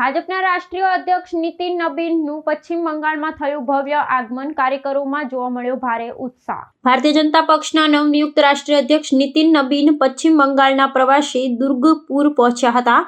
ભાજપના રાષ્ટ્રીય અધ્યક્ષ નીતિન નબીનનું પશ્ચિમ બંગાળમાં થયું ભવ્ય આગમન, કાર્યકરોમાં જોવા મળ્યો ભારે ઉત્સાહ। ભારતીય જનતા પક્ષના નવનિયુક્ત રાષ્ટ્રીય અધ્યક્ષ નીતિન નબીન પશ્ચિમ બંગાળના પ્રવાસે દુર્ગપુર પહોંચ્યા હતા,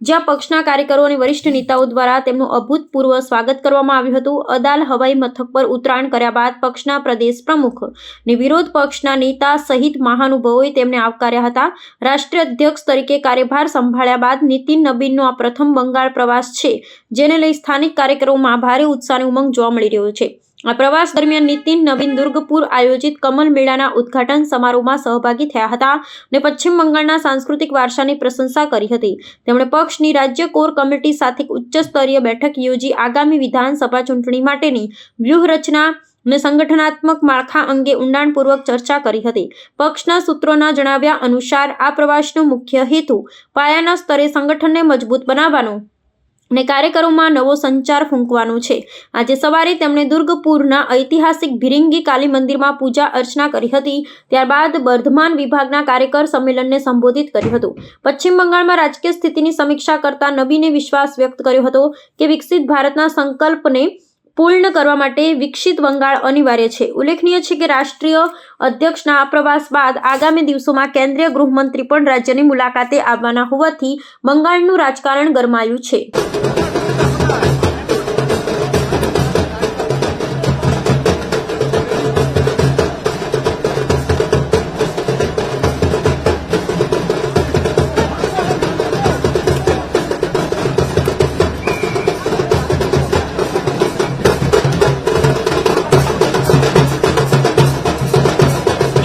જ્યાં પક્ષના કાર્યકરો અને વરિષ્ઠ નેતાઓ દ્વારા તેમનું અભૂતપૂર્વ સ્વાગત કરવામાં આવ્યું હતું। અદાલ હવાઈ મથક પર ઉતરાણ કર્યા બાદ પક્ષના પ્રદેશ પ્રમુખ અને વિરોધ પક્ષના નેતા સહિત મહાનુભાવોએ તેમને આવકાર્યા હતા। રાષ્ટ્રીય અધ્યક્ષ તરીકે કાર્યભાર સંભાળ્યા બાદ નીતિન નબીનનો આ પ્રથમ બંગાળ પ્રવાસ છે, જેને લઈ સ્થાનિક કાર્યકરોમાં ભારે ઉત્સાહ અને ઉમંગ જોવા મળી રહ્યો છે। આ પ્રવાસ દરમિયાન નીતિન નબીન દુર્ગપુર આયોજિત કમલ મેળાના ઉદ્ઘાટન સમારોહમાં સહભાગી થયા હતા અને પશ્ચિમ બંગાળના સાંસ્કૃતિક વારસાની પ્રશંસા કરી હતી। તેમણે પક્ષની રાજ્ય કોર કમિટી સાથે ઉચ્ચ સ્તરીય બેઠક યોજી આગામી વિધાનસભા ચૂંટણી માટેની વ્યૂહરચના અને સંગઠનાત્મક માળખા અંગે ઊંડાણપૂર્વક ચર્ચા કરી હતી। પક્ષના સૂત્રોના જણાવ્યા અનુસાર આ પ્રવાસનો મુખ્ય હેતુ પાયાના સ્તરે સંગઠનને મજબૂત બનાવવાનો અને કાર્યકરોમાં નવો સંચાર ફૂંકવાનો છે। આજે સવારે તેમણે દુર્ગપુરના ઐતિહાસિક ભિરિંગી કાલી મંદિરમાં પૂજા અર્ચના કરી હતી। ત્યારબાદ બર્ધમાન વિભાગના કાર્યકર સંમેલનને સંબોધિત કર્યું હતું। પશ્ચિમ બંગાળમાં રાજકીય સ્થિતિની સમીક્ષા કરતા નબીને વિશ્વાસ વ્યક્ત કર્યો હતો કે વિકસિત ભારતના સંકલ્પને પૂર્ણ કરવા માટે વિકસિત બંગાળ અનિવાર્ય છે। ઉલ્લેખનીય છે કે રાષ્ટ્રીય અધ્યક્ષના આ પ્રવાસ બાદ આગામી દિવસોમાં કેન્દ્રીય ગૃહમંત્રી પણ રાજ્યની મુલાકાતે આવવાના હોવાથી બંગાળનું રાજકારણ ગરમાયું છે।